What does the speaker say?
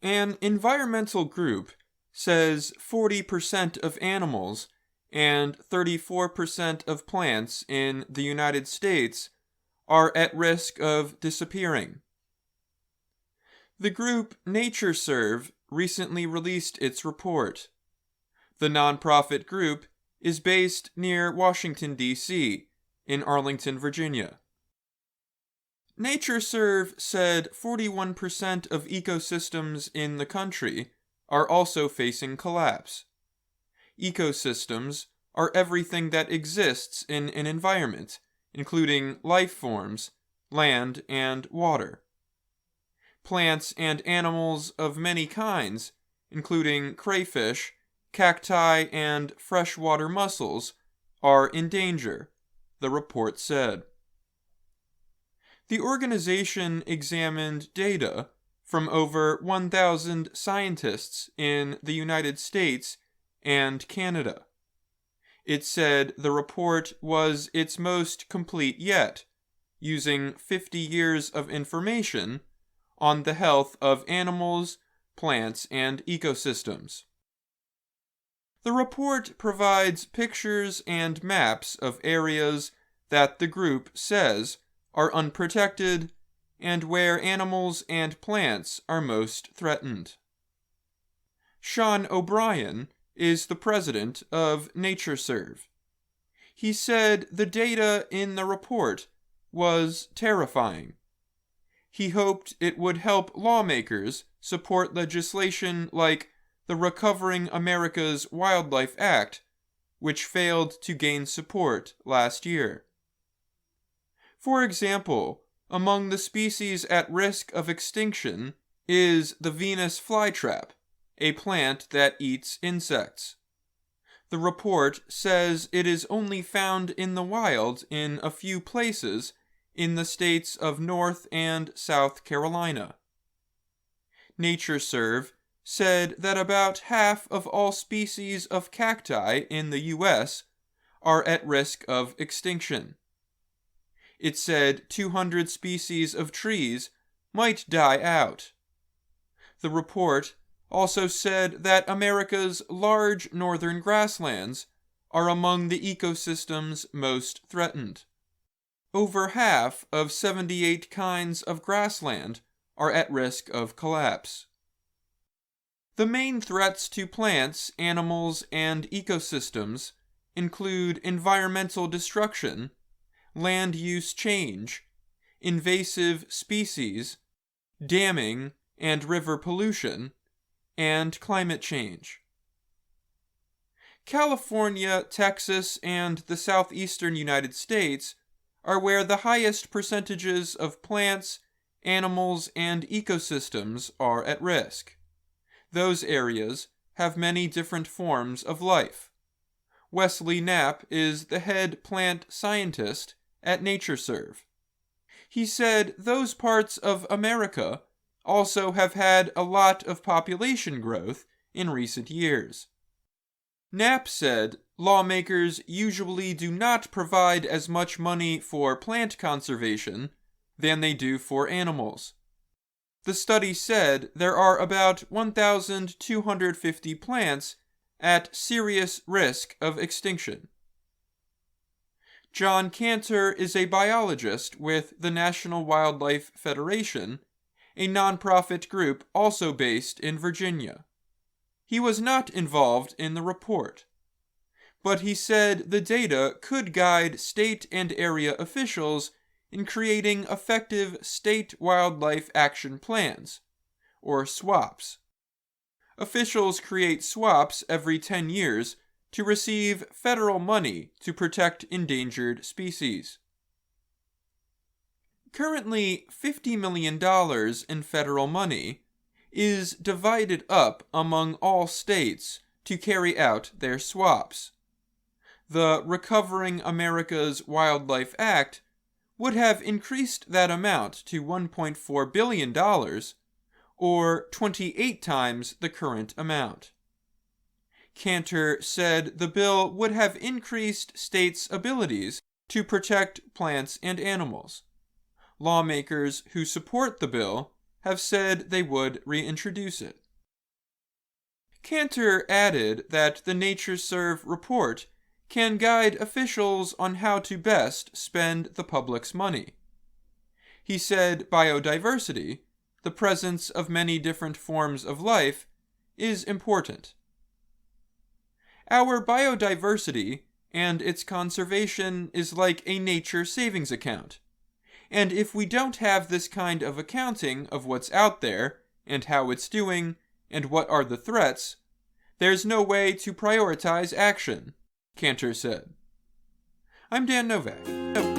An environmental group says 40% of animals and 34% of plants in the United States are at risk of disappearing. The group NatureServe recently released its report. The nonprofit group is based near Washington, D.C., in Arlington, Virginia. NatureServe said 41% of ecosystems in the country are also facing collapse. Ecosystems are everything that exists in an environment, including life forms, land, and water. Plants and animals of many kinds, including crayfish, cacti, and freshwater mussels, are in danger, the report said. The organization examined data from over 1,000 scientists in the United States and Canada. It said the report was its most complete yet, using 50 years of information on the health of animals, plants, and ecosystems. The report provides pictures and maps of areas that the group says are unprotected and where animals and plants are most threatened. Sean O'Brien is the president of NatureServe. He said the data in the report was terrifying. He hoped it would help lawmakers support legislation like the Recovering America's Wildlife Act, which failed to gain support last year. For example, among the species at risk of extinction is the Venus flytrap, a plant that eats insects. The report says it is only found in the wild in a few places in the states of North and South Carolina. NatureServe said that about half of all species of cacti in the U.S. are at risk of extinction. It said 200 species of trees might die out. The report also said that America's large northern grasslands are among the ecosystems most threatened. Over half of 78 kinds of grassland are at risk of collapse. The main threats to plants, animals, and ecosystems include environmental destruction, land use change, invasive species, damming and river pollution, and climate change. California, Texas, and the southeastern United States are where the highest percentages of plants, animals, and ecosystems are at risk. Those areas have many different forms of life. Wesley Knapp is the head plant scientist at NatureServe. He said those parts of America also have had a lot of population growth in recent years. Knapp said lawmakers usually do not provide as much money for plant conservation than they do for animals. The study said there are about 1,250 plants at serious risk of extinction. John Cantor is a biologist with the National Wildlife Federation, a nonprofit group also based in Virginia. He was not involved in the report, but he said the data could guide state and area officials in creating effective state wildlife action plans, or SWAPs. Officials create SWAPs every 10 years to receive federal money to protect endangered species. Currently, $50 million in federal money is divided up among all states to carry out their SWAPs. The Recovering America's Wildlife Act would have increased that amount to $1.4 billion, or 28 times the current amount. Cantor said the bill would have increased states' abilities to protect plants and animals. Lawmakers who support the bill have said they would reintroduce it. Cantor added that the NatureServe report can guide officials on how to best spend the public's money. He said biodiversity, the presence of many different forms of life, is important. Our biodiversity and its conservation is like a nature savings account. And if we don't have this kind of accounting of what's out there, and how it's doing, and what are the threats, there's no way to prioritize action, Cantor said. I'm Dan Novak.